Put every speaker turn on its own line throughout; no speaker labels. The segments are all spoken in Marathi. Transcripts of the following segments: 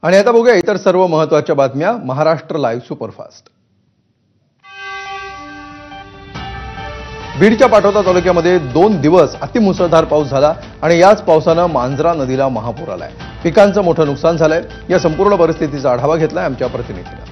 आणि आता बघूया इतर सर्व महत्त्वाच्या बातम्या महाराष्ट्र लाईव्ह सुपरफास्ट। बीडच्या पाटोदा तालुक्यामध्ये 2 दिवस अतिमुसळधार पाऊस झाला आणि याच पावसानं मांजरा नदीला महापूर आलाय। पिकांचं मोठं नुकसान झालंय। या संपूर्ण परिस्थितीचा आढावा घेतलाय आमच्या प्रतिनिधीने।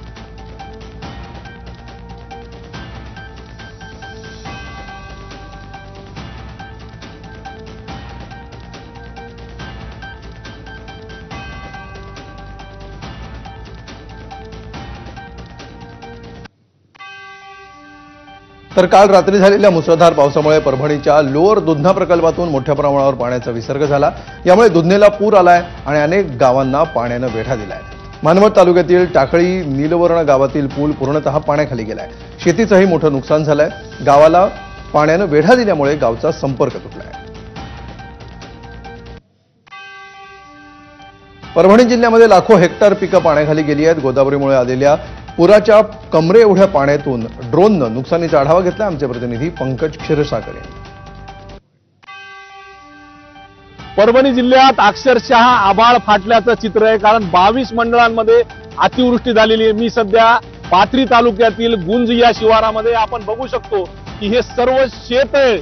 तर काल रात्री झालेल्या मुसळधार पावसामुळे परभणीच्या लोअर दुधना प्रकल्पातून मोठ्या प्रमाणावर पाण्याचा विसर्ग झाला। यामुळे दुधनेला पूर आलाय आणि अनेक गावांना पाण्याने वेढा दिलाय। मानवत तालुक्यातील टाकळी नीलवर्ण गावातील पूल पूर्णतः पाण्याखाली गेलाय। शेतीचंही मोठं नुकसान झालंय। गावाला पाण्याने वेढा दिल्यामुळे गावचा संपर्क तुटलाय। परभणी जिल्ह्यामध्ये लाखो हेक्टर पिकं पाण्याखाली गेली आहेत। गोदावरीमुळे आलेल्या पुराच्या कमरे एवढ्या पाण्यातून ड्रोननं नुकसानीचा आढावा घेतला आमचे प्रतिनिधी पंकज क्षीरसागर यांनी।
परभणी जिल्ह्यात अक्षरशः आभाळ फाटल्याचं चित्र आहे, कारण 22 मंडळांमध्ये अतिवृष्टी झालेली आहे। मी सध्या पाथरी तालुक्यातील गुंज या शिवारामध्ये आपण बघू शकतो की हे सर्व शेत आहे,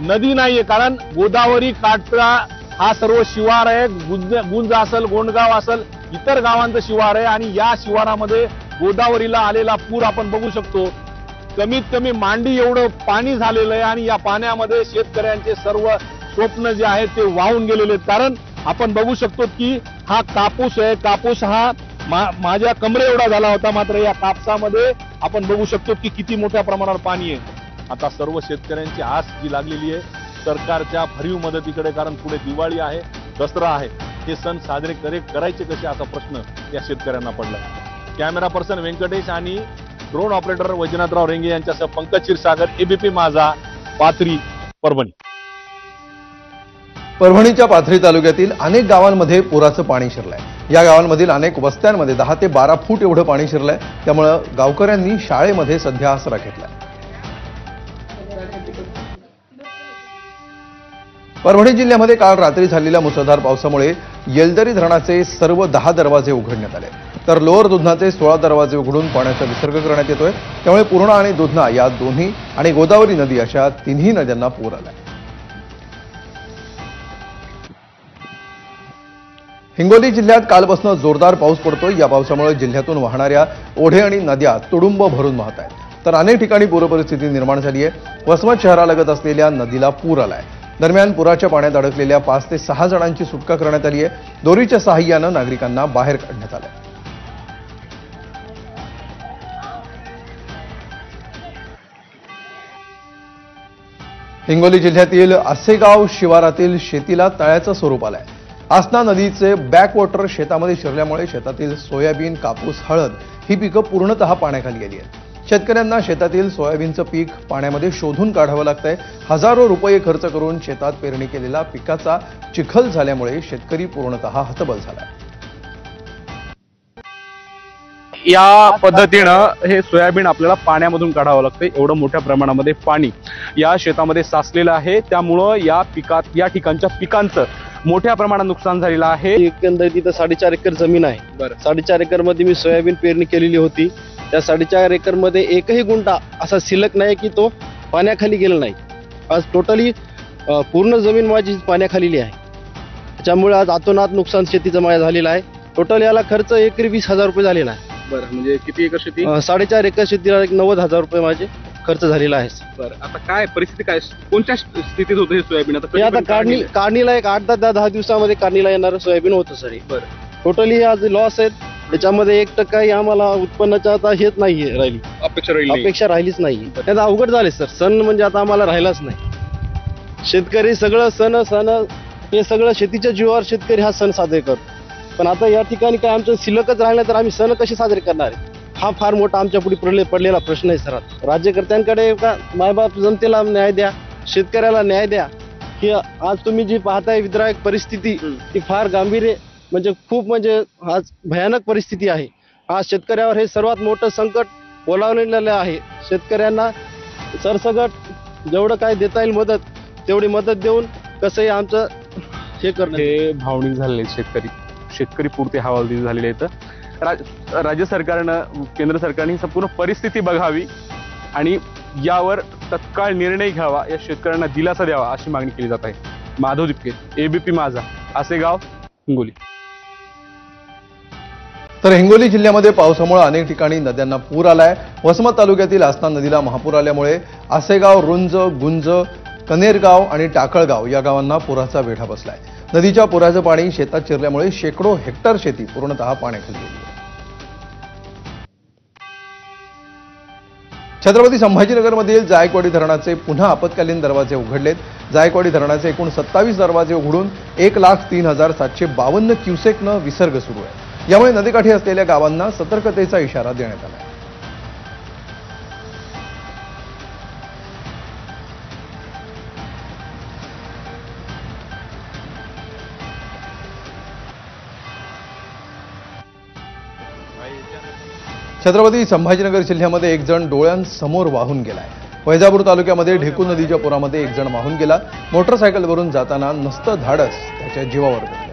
नदी नाहीये, कारण गोदावरी काठचा हा सर्व शिवार आहे। गुंज असेल, गोंडगाव असेल, इतर गावांचं शिवार आहे आणि या शिवारामध्ये गोदावरीला आलेला पूर आपण बघू शकतो। कमीत कमी मांडी एवढं पाणी झालेलं आहे आणि या पाण्यामध्ये शेतकऱ्यांचे सर्व स्वप्न जे आहेत ते वाहून गेलेले आहेत। कारण आपण बघू शकतो की हा कापूस आहे, कापूस हा माझ्या कमरे एवढा झाला होता, मात्र या कापसामध्ये आपण बघू शकतो की किती मोठ्या प्रमाणावर पाणी आहे। आता सर्व शेतकऱ्यांची आस जी लागलेली आहे सरकारच्या भरीव मदतीकडे, कारण पुढे दिवाळी आहे, दसरा आहे, हे सण साजरे करायचे कसे असा प्रश्न या शेतकऱ्यांना पडला। कॅमेरा पर्सन व्यंकटेश आणि ड्रोन ऑपरेटर वैजनाथराव रेंगे यांच्यासह पंकज क्षीरसागर, एबीपी माझा, पाथरी, परभणी।
परभणीच्या पाथरी तालुक्यातील अनेक गावांमध्ये पुराचं पाणी शिरलंय। या गावांमधील अनेक वस्त्यांमध्ये 10 ते 12 फूट एवढं पाणी शिरलंय। त्यामुळे गावकऱ्यांनी शाळेमध्ये सध्या आसरा घेतलाय। परभणी जिल्ह्यामध्ये काल रात्री झालेल्या मुसळधार पावसामुळे येलदरी धरणाचे सर्व 10 दरवाजे उघडण्यात आले, तर लोअर दुधनाचे 16 दरवाजे उघडून पाण्याचा विसर्ग करण्यात येतोय। त्यामुळे पूर्णा आणि दुधना या दोन्ही आणि गोदावरी नदी अशा तिन्ही नद्यांना पूर आलाय। हिंगोली जिल्ह्यात कालपासून जोरदार पाऊस पडतोय। या पावसामुळे जिल्ह्यातून वाहणाऱ्या ओढे आणि नद्या तुडुंब भरून वाहत आहेत, तर अनेक ठिकाणी पूरपरिस्थिती निर्माण झाली आहे। वसमत शहरालगत असलेल्या नदीला पूर आलाय। दरम्यान पुराच्या पाण्यात अडकलेल्या 5 ते 6 जणांची सुटका करण्यात आली आहे। दोरीच्या सहाय्यानं नागरिकांना बाहेर काढण्यात आलंय। हिंगोली जिल्ह्यातील आसेगाव शिवारातील शेतीला तळ्याचं स्वरूप आलंय। आसना नदीचे बॅकवॉटर शेतामध्ये शिरल्यामुळे शेतातील सोयाबीन, कापूस, हळद ही पिकं पूर्णतः पाण्याखाली गेली आहेत। शेतकऱ्यांना शेतातील सोयाबीनचं पीक पाण्यामध्ये शोधून काढावं लागतंय। हजारो रुपये खर्च करून शेतात पेरणी केलेला पिकाचा चिखल झाल्यामुळे शेतकरी पूर्णतः हतबल झालाय।
या पद्धतीनं हे सोयाबीन आपल्याला पाण्यामधून काढावं लागतं। एवढं मोठ्या प्रमाणामध्ये पाणी या शेतामध्ये साचलेलं आहे, त्यामुळं या ठिकाणच्या पिकांचं मोठ्या प्रमाणात नुकसान झालेलं आहे।
एकंदरीत तिथं 4.5 एकर जमीन आहे। 4.5 एकर मध्ये मी सोयाबीन पेरणी केलेली होती। त्या 4.5 एकर मध्ये एकही गुंठा असा शिल्लक नाही की तो पाण्याखाली गेला नाही। आज टोटली पूर्ण जमीन माझी पाण्याखाली आहे। त्याच्यामुळे आज आतोनात नुकसान शेतीचं माझ्या झालेलं आहे। टोटल याला खर्च एकरी 20,000 रुपये झालेला आहे।
बरं, म्हणजे किती एकर शेती?
4.5 एकर शेतीला 90,000 रुपये माझे खर्च झालेला आहे।
बरं, आता काय परिस्थिती, काय कोणत्या स्थितीत होतं हे सोयाबीन?
आता काढणीला एक 8-10 दिवसामध्ये काढणीला येणारं सोयाबीन होतं सर।
बरं,
टोटली आज लॉस आहेत। त्याच्यामध्ये 1% आम्हाला उत्पन्नाच्या आता हेच नाही राहिली, अपेक्षा राहिलीच नाही। त्याचा अवघड झाले सर, सण म्हणजे आता आम्हाला राहिलाच नाही। शेतकरी सगळं सण हे सगळं शेतीच्या जीवावर शेतकरी हा सण साजरे करतो, पण आता या ठिकाणी काय आमचं शिल्लकच राहिलं तर आम्ही सण कसे साजरे करणार आहे? हा फार मोठा आमच्या पुढे पडलेला प्रश्न आहे सर। राज्यकर्त्यांकडे का मायबाप जनतेला न्याय द्या, शेतकऱ्याला न्याय द्या, की आज तुम्ही जी पाहताय विद्रायक परिस्थिती ती फार गंभीर आहे, म्हणजे खूप म्हणजे आज भयानक परिस्थिती आहे। आज शेतकऱ्यावर हे सर्वात मोठं संकट ओलावलेलं आहे। शेतकऱ्यांना सरसकट जेवढं काय देता येईल मदत तेवढी मदत देऊन कसंही आमचं हे करणं।
हे भावनिक झालेले शेतकरी
शेतकरी पुरते हवालदिल झालेले आहेत. राज्य सरकारनं, केंद्र सरकारने संपूर्ण परिस्थिती बघावी आणि यावर तत्काळ निर्णय घ्यावा, या शेतकऱ्यांना दिलासा द्यावा अशी मागणी केली जात आहे. माधव दिपके, एबीपी माझा, आसेगाव, हिंगोली.
तर हिंगोली जिल्ह्यामध्ये पावसामुळे अनेक ठिकाणी नद्यांना पूर आलाय. वसमत तालुक्यातील आसना नदीला महापूर आल्यामुळे आसेगाव, रुंज, गुंज, कनेरगाव आणि टाकळगाव या गावांना पुराचा वेढा बसलाय. नदीच्या पुराचं पाणी शेतात शिरल्यामुळे शेकडो हेक्टर शेती पूर्णतः पाण्याखाली गेली आहे. छत्रपती संभाजीनगरमधील जायकवाडी धरणाचे पुन्हा आपत्कालीन दरवाजे उघडलेत. जायकवाडी धरणाचे एकूण 27 दरवाजे उघडून 1,03,752 क्युसेकनं विसर्ग सुरू आहे. यामुळे नदीकाठी असलेल्या गावांना सतर्कतेचा इशारा देण्यात आला आहे. छत्रपती संभाजीनगर जिल्ह्यामध्ये एक जण डोळ्यांसमोर वाहून गेलाय. वैजापूर तालुक्यामध्ये ढेकू नदीच्या पुरामध्ये एक जण वाहून गेला. मोटरसायकलवरून जाताना नसतं धाडस त्याच्या जीवावर बेतलं.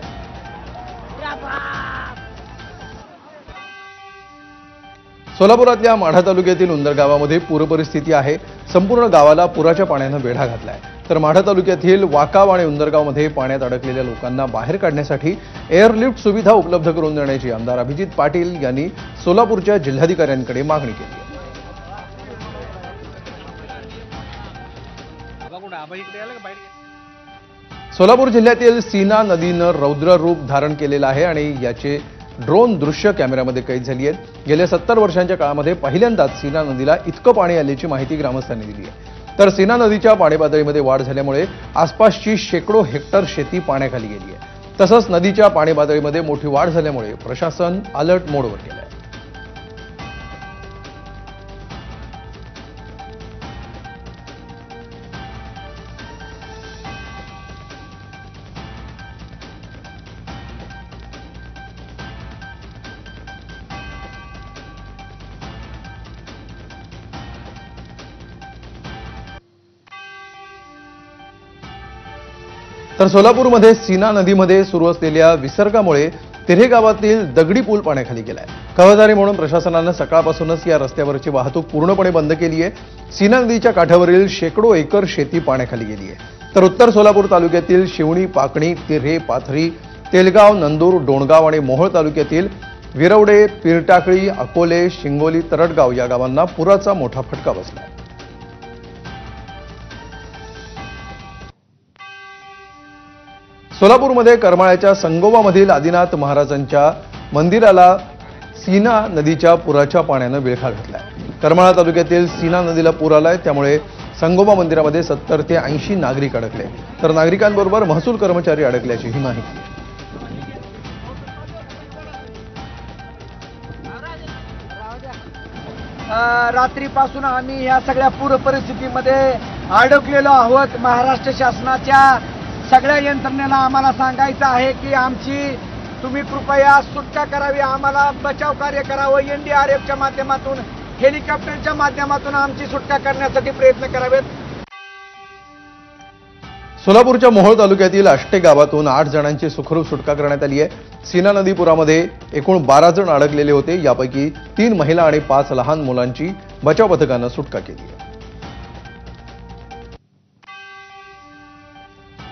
सोलापुरातल्या माढा तालुक्यातील उंदर गावामध्ये पूरपरिस्थिती आहे. संपूर्ण गावाला पुराच्या पाण्यानं वेढा घातलाय. तर माढा तालुक्यातील वाकाव आणि उंदरगावमध्ये पाण्यात अडकलेल्या लोकांना बाहेर काढण्यासाठी एअरलिफ्ट सुविधा उपलब्ध करून देण्याची आमदार अभिजित पाटील यांनी सोलापूरच्या जिल्हाधिकाऱ्यांकडे मागणी केली आहे. सोलापूर जिल्ह्यातील सीना नदीनं रौद्र रूप धारण केलेलं आहे आणि याचे ड्रोन दृश्य कॅमेऱ्यामध्ये कैद झाली आहेत. गेल्या 70 वर्षांच्या काळामध्ये पहिल्यांदाच सीना नदीला इतकं पाणी आल्याची माहिती ग्रामस्थांनी दिली आहे. तर सीना नदीच्या पाणी पातळीमध्ये वाढ झाल्यामुळे आसपासची शेकडो हेक्टर शेती पाण्याखाली गेली आहे. तसंच नदीच्या पाणी पातळीमध्ये मोठी वाढ झाल्यामुळे प्रशासन अलर्ट मोडवर गेलं आहे. तर सोलापूरमध्ये सीना नदीमध्ये सुरू असलेल्या विसर्गामुळे तिऱ्हे गावातील दगडी पूल पाण्याखाली गेलाय. खबरदारी म्हणून प्रशासनानं सकाळपासूनच या रस्त्यावरची वाहतूक पूर्णपणे बंद केली आहे. सीना नदीच्या काठावरील शेकडो एकर शेती पाण्याखाली गेली आहे. तर उत्तर सोलापूर तालुक्यातील शिवणी, पाकणी, तिऱ्हे, पाथरी, तेलगाव, नंदूर, डोणगाव आणि मोहोळ तालुक्यातील विरवडे, पिरटाकळी, अकोले, शिंगोली, तरटगाव या गावांना पुराचा मोठा फटका बसला. सोलापूरमध्ये करमाळ्याच्या संगोबामधील आदिनाथ महाराजांच्या मंदिराला सीना नदीच्या पुराच्या पाण्यानं विळखा घातलाय. करमाळा तालुक्यातील सीना नदीला पूर आलाय. त्यामुळे संगोबा मंदिरामध्ये 70 ते 80 नागरिक अडकले. तर नागरिकांबरोबर महसूल कर्मचारी अडकल्याची ही माहिती.
रात्रीपासून आम्ही या सगळ्या पूर परिस्थितीमध्ये अडकलेलो आहोत. महाराष्ट्र शासनाच्या सगळ्या यंत्रणेला आम्हाला सांगायचं आहे की आमची तुम्ही कृपया सुटका करावी, आम्हाला बचाव कार्य करावं. NDRFच्या माध्यमातून, हेलिकॉप्टरच्या माध्यमातून आमची सुटका करण्यासाठी प्रयत्न करावेत.
सोलापूरच्या मोहोळ तालुक्यातील आष्टे गावातून 8 जणांची सुखरूप सुटका करण्यात आली आहे. सीना नदी पुरामध्ये एकूण 12 जण अडकलेले होते. यापैकी 3 महिला आणि 5 लहान मुलांची बचाव पथकानं सुटका केली आहे.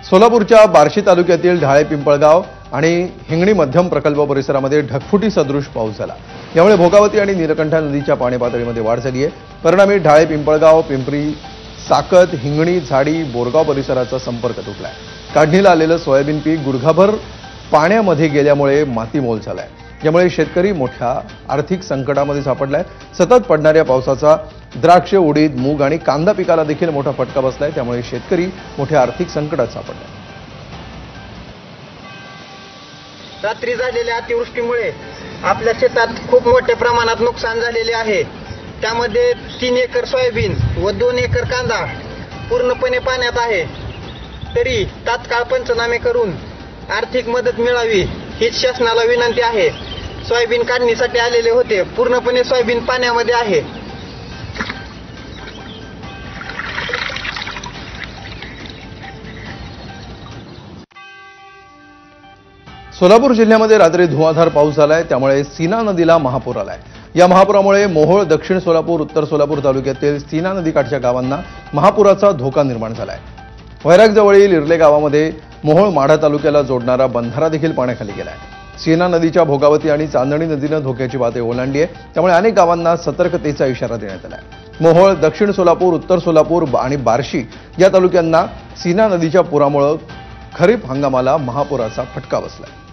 सोलापूरच्या बार्शी तालुक्यातील ढाळे, पिंपळगाव आणि हिंगणी मध्यम प्रकल्प परिसरामध्ये ढगफुटी सदृश पाऊस झाला. यामुळे भोगावती आणि नीलकंठा नदीच्या पाणी पातळीमध्ये वाढ झाली आहे. परिणामी ढाळे, पिंपळगाव, पिंपरी, साकत, हिंगणी, झाडी, बोरगाव परिसराचा संपर्क तुटलाय. काढणीला आलेलं सोयाबीन पीक गुडघाभर पाण्यामध्ये गेल्यामुळे मातीमोल झालाय. यामुळे शेतकरी मोठ्या आर्थिक संकटामध्ये सापडलाय. सतत पडणाऱ्या पावसाचा द्राक्ष, उडीद, मूग आणि कांदा पिकाला देखील मोठा फटका बसलाय. त्यामुळे शेतकरी मोठ्या आर्थिक संकटात सापडलाय.
रात्री झालेल्या अतिवृष्टीमुळे आपल्या शेतात खूप मोठ्या प्रमाणात नुकसान झालेले आहे. त्यामध्ये 3 एकर सोयाबीन व 2 एकर कांदा पूर्णपणे पाण्यात आहे. तरी तात्काळ पंचनामे करून आर्थिक मदत मिळावी हीच शासनाला विनंती आहे. सोयाबीन काढणीसाठी आलेले होते, पूर्णपणे सोयाबीन पाण्यामध्ये आहे.
सोलापूर जिल्ह्यामध्ये रात्री धुवाधार पाऊस झालाय, त्यामुळे सीना नदीला महापूर आलाय। या महापुरामुळे मोहोळ, दक्षिण सोलापूर, उत्तर सोलापूर तालुक्यातील सीना नदीकाठच्या गावांना महापुराचा धोका निर्माण झालाय। वैरागजवळील इर्ले गावामध्ये मोहोळ माढा तालुक्याला जोडणारा बंधारा देखील पाण्याखाली गेलाय। सीना नदीच्या भोगावती आणि चांदणी नदीनं धोक्याची पातळी ओलांडली आहे, त्यामुळे अनेक गावांना सतर्कतेचा इशारा देण्यात आलाय। मोहोळ, दक्षिण सोलापूर, उत्तर सोलापूर आणि बार्शी या तालुक्यांना सीना नदीच्या पुरामुळे खरीप हंगामाला महापुराचा फटका बसलाय।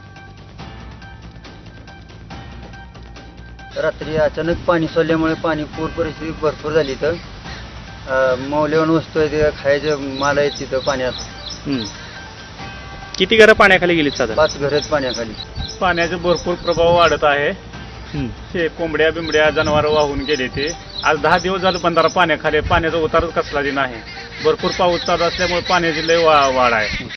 रात्री अचानक पाणी सोडल्यामुळे पाणी पूर परिस्थिती भरपूर झाली। तर मौल्यवान वस्तू आहे, ते खायचे माल आहेत तिथं पाण्यात।
किती घरं पाण्याखाली गेलीत? साधारण
5 घरं आहेत पाण्याखाली।
पाण्याचा भरपूर प्रभाव वाढत आहे। कोंबड्या बिंबड्या जनावर वाहून गेले ते। आज 10 दिवस झालं बंधारा पाण्याखाली, पाण्याचा उतारच कसला नाही। भरपूर पाऊस चालू असल्यामुळे पाण्याची लय वाढ आहे।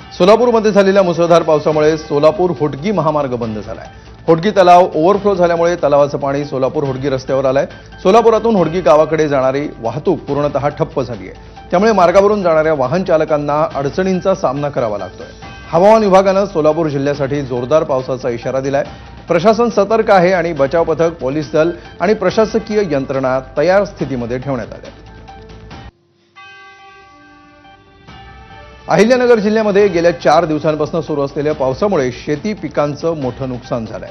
सोलापूरमध्ये झालेल्या मुसळधार पावसामुळे सोलापूर होटगी महामार्ग बंद झालाय। होटगी तलाव ओव्हरफ्लो झाल्यामुळे तलावाचं पाणी सोलापूर होटगी रस्त्यावर आलंय। सोलापुरातून होटगी गावाकडे जाणारी वाहतूक पूर्णतः ठप्प झाली आहे, त्यामुळे मार्गावरून जाणाऱ्या वाहन चालकांना अडचणींचा सामना करावा लागतोय। हवामान विभागानं सोलापूर जिल्ह्यासाठी जोरदार पावसाचा इशारा दिलाय। प्रशासन सतर्क आहे आणि बचाव पथक, पोलीस दल आणि प्रशासकीय यंत्रणा तयार स्थितीमध्ये ठेवण्यात आल्या। अहिल्यानगर जिल्ह्यामध्ये गेल्या 4 दिवसांपासून सुरू असलेल्या पावसामुळे शेती पिकांचं मोठं नुकसान झालंय।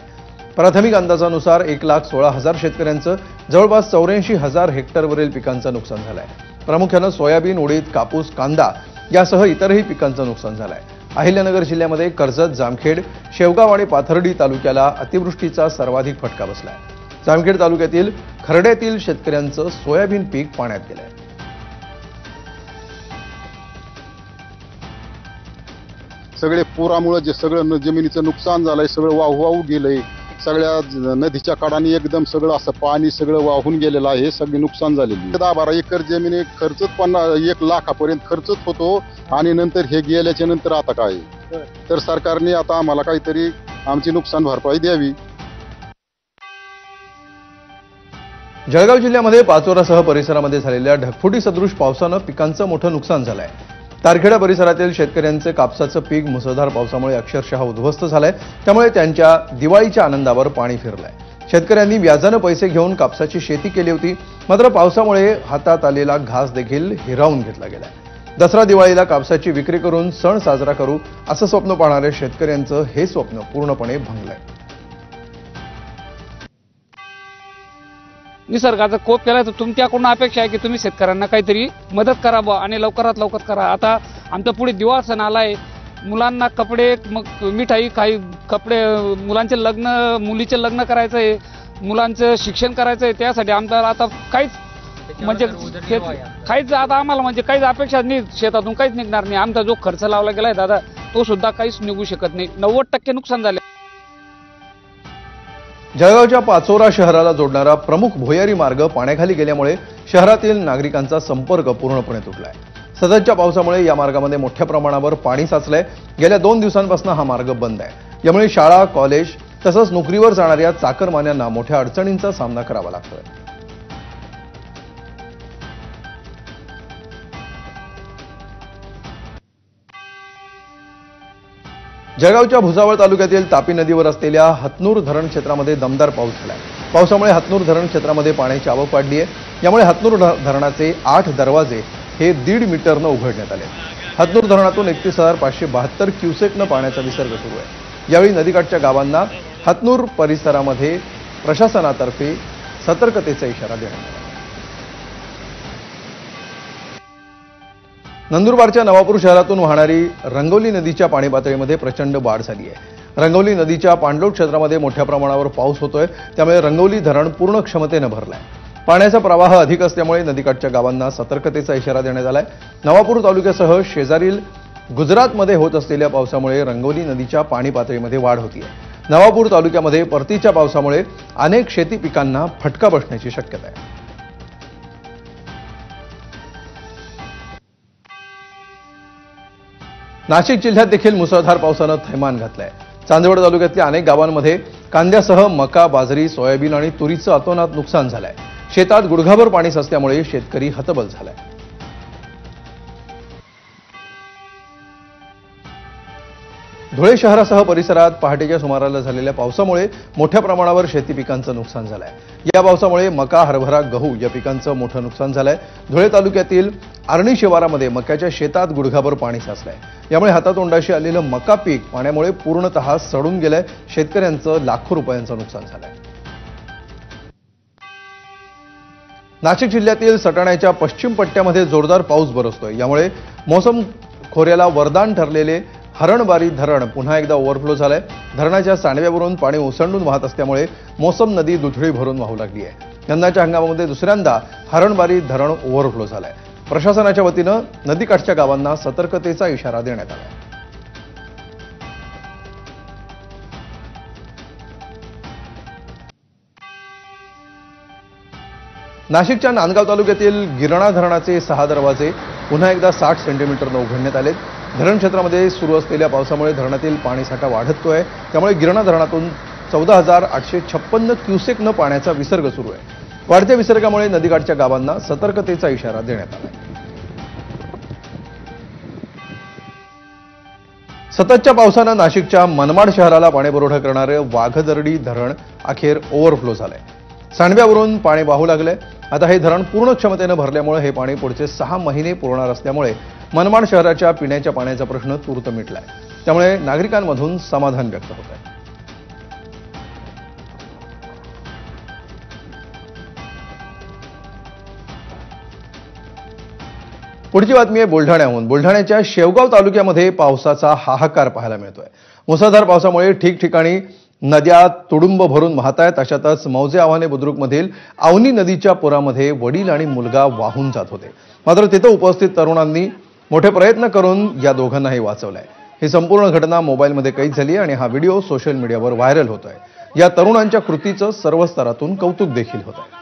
प्राथमिक अंदाजानुसार 1,16,000 शेतकऱ्यांचं जवळपास 84,000 हेक्टरवरील पिकांचं नुकसान झालंय। प्रामुख्यानं सोयाबीन, उडीद, कापूस, कांदा यासह इतरही पिकांचं नुकसान झालंय। अहिल्यानगर जिल्ह्यामध्ये कर्जत, जामखेड, शेवगाव आणि पाथर्डी तालुक्याला अतिवृष्टीचा सर्वाधिक फटका बसलाय। जामखेड तालुक्यातील खर्ड्यातील शेतकऱ्यांचं सोयाबीन पीक पाण्यात गेलंय।
सगळे पुरामुळे जे सगळं जमिनीचं नुकसान झालंय, सगळं वाहू गेलंय। सगळ्या नदीच्या काठाने एकदम सगळं असं पाणी सगळं वाहून गेलेलं आहे। सगळी नुकसान झालेली। 10-12 एकर जमीन खर्चच 1 लाखापर्यंत खर्चच होतो आणि नंतर हे गेल्याच्या नंतर आता काय, तर सरकारने आता आम्हाला काहीतरी आमची नुकसान भरपाई द्यावी।
जळगाव जिल्ह्यामध्ये पाचोरासह परिसरामध्ये झालेल्या ढगफुटी सदृश पावसानं पिकांचं मोठं नुकसान झालंय। तारखेडा परिसरातील शेतकऱ्यांचे कापसाचं पीक मुसळधार पावसामुळे अक्षरशः उद्ध्वस्त झालंय, त्यामुळे त्यांच्या दिवाळीच्या आनंदावर पाणी फिरलंय। शेतकऱ्यांनी व्याजानं पैसे घेऊन कापसाची शेती केली होती, मात्र पावसामुळे हातात आलेला घास देखील हिरावून घेतला गेलाय। दसरा दिवाळीला कापसाची विक्री करून सण साजरा करू असं स्वप्न पाहणाऱ्या शेतकऱ्यांचं हे स्वप्न पूर्णपणे भंगलंय।
निसर्गाचा कोप केलाय, तर तुमच्याकडून अपेक्षा आहे की तुम्ही शेतकऱ्यांना काहीतरी मदत करावं आणि लवकरात लवकर करा। आता आमच्या पुढे दिवाळ सण आलाय, मुलांना कपडे, मग मिठाई, काही कपडे, मुलांचे लग्न, मुलीचे लग्न करायचं आहे, मुलांचं शिक्षण करायचं आहे, त्यासाठी आमचा आता काहीच म्हणजे काहीच आता आम्हाला म्हणजे काहीच अपेक्षा नाही, शेतातून काहीच निघणार नाही। आमचा जो खर्च लावला गेलाय दादा, तो सुद्धा काहीच निघू शकत नाही। 90% नुकसान झाले।
जळगावच्या पाचोरा शहराला जोडणारा प्रमुख भुयारी मार्ग पाण्याखाली गेल्यामुळे शहरातील नागरिकांचा संपर्क पूर्णपणे तुटलाय। सततच्या पावसामुळे या मार्गामध्ये मोठ्या प्रमाणावर पाणी साचलंय। गेल्या 2 दिवसांपासून हा मार्ग बंद आहे। यामुळे शाळा, कॉलेज तसंच नोकरीवर जाणाऱ्या चाकरमान्यांना मोठ्या अडचणींचा सामना करावा लागतोय। जळगावच्या भुसावळ तालुक्यातील तापी नदीवर असलेल्या हतनूर धरण क्षेत्रामध्ये दमदार पाऊस झालाय। पावसामुळे हतनूर धरण क्षेत्रामध्ये पाण्याची आवक वाढली आहे। यामुळे हतनूर धरणाचे 8 दरवाजे हे 1.5 मीटरनं उघडण्यात आले। हतनूर धरणातून 31,572 क्युसेकनं पाण्याचा विसर्ग सुरू आहे। यावेळी नदीकाठच्या गावांना हतनूर परिसरामध्ये प्रशासनातर्फे सतर्कतेचा इशारा देण्यात आला। नंदुरबारच्या नवापूर शहरातून वाहणारी रंगोली नदीच्या पाणी पातळीमध्ये प्रचंड वाढ झाली आहे। रंगोली नदीच्या पाणलोट क्षेत्रामध्ये मोठ्या प्रमाणावर पाऊस होतोय, त्यामुळे रंगोली धरण पूर्ण क्षमतेनं भरलंय। पाण्याचा प्रवाह अधिक असल्यामुळे नदीकाठच्या गावांना सतर्कतेचा इशारा देण्यात आलाय। नवापूर तालुक्यासह शेजारील गुजरातमध्ये होत असलेल्या पावसामुळे रंगोली नदीच्या पाणी पातळीमध्ये वाढ होतीये। नवापूर तालुक्यामध्ये परतीच्या पावसामुळे अनेक शेती पिकांना फटका बसण्याची शक्यता आहे। नाशिक जिल्ह्यात देखील मुसळधार पावसानं थैमान घातलंय। चांदवड तालुक्यातल्या अनेक गावांमध्ये कांद्यासह मका, बाजरी, सोयाबीन आणि तुरीचं अतोनात नुकसान झालंय। शेतात गुडघाभर पाणी साचल्यामुळे शेतकरी हतबल झालाय। धुळे शहरासह परिसरात पहाटेच्या सुमाराला झालेल्या पावसामुळे मोठ्या प्रमाणावर शेती पिकांचं नुकसान झालंय। या पावसामुळे मका, हरभरा, गहू या पिकांचं मोठं नुकसान झालंय। धुळे तालुक्यातील आर्णी शिवारामध्ये मक्याच्या शेतात गुडघाभर पाणी साचलंय। यामुळे हातातोंडाशी आलेलं मका पीक पाण्यामुळे पूर्णतः सडून गेलंय। शेतकऱ्यांचं लाखो रुपयांचं नुकसान झालंय। नाशिक जिल्ह्यातील सटाण्याच्या पश्चिम पट्ट्यामध्ये जोरदार पाऊस बरसतोय। यामुळे मोसम खोऱ्याला वरदान ठरलेले हरणबारी धरण पुन्हा एकदा ओव्हरफ्लो झालंय। धरणाच्या सांडव्यावरून पाणी ओसंडून वाहत असल्यामुळे मोसम नदी दुथडी भरून वाहू लागली आहे। यंदाच्या हंगामामध्ये दुसऱ्यांदा हरणबारी धरण ओव्हरफ्लो झालंय। प्रशासनाच्या वतीनं नदीकाठच्या गावांना सतर्कतेचा इशारा देण्यात आलाय। नाशिकच्या नांदगाव तालुक्यातील गिरणा धरणाचे 6 दरवाजे पुन्हा एकदा 60 सेंटीमीटरनं उघडण्यात आले। धरण क्षेत्रामध्ये सुरू असलेल्या पावसामुळे धरणातील पाणीसाठा वाढतोय। त्यामुळे गिरणा धरणातून 14,856 क्युसेकनं पाण्याचा विसर्ग सुरू आहे। वाढत्या विसर्गामुळे नदीकाठच्या गावांना सतर्कतेचा इशारा देण्यात आला। सततच्या पावसानं नाशिकच्या मनमाड शहराला पाणीपुरवठा करणारे वाघदरडी धरण अखेर ओव्हरफ्लो झालंय। सांडव्यावरून पाणी वाहू लागलंय। आता हे धरण पूर्ण क्षमतेनं भरल्यामुळे हे पाणी पुढचे 6 महिने पुरवणार असल्यामुळे मनमाड शहराच्या पिण्याच्या पाण्याचा प्रश्न तूर्त मिटलाय। त्यामुळे नागरिकांमधून समाधान व्यक्त होत आहे। पुढची बातमी आहे बुलढाण्याहून। बुलढाण्याच्या शेवगाव तालुक्यामध्ये पावसाचा हाहाकार पाहायला मिळतोय। मुसळधार पावसामुळे ठिकठिकाणी नद्या तुडुंब भरून वाहत आहेत। अशातच मौजे आव्हाने बुद्रुकमधील अवनी नदीच्या पुरामध्ये वडील आणि मुलगा वाहून जात होते। मात्र तिथं उपस्थित तरुणांनी मोठे प्रयत्न करून या दोघांनाही वाचवलंय। ही संपूर्ण घटना मोबाईलमध्ये कैद झाली आणि हा व्हिडिओ सोशल मीडियावर व्हायरल होतोय। या तरुणांच्या कृतीचं सर्व स्तरातून कौतुक देखील होत आहे।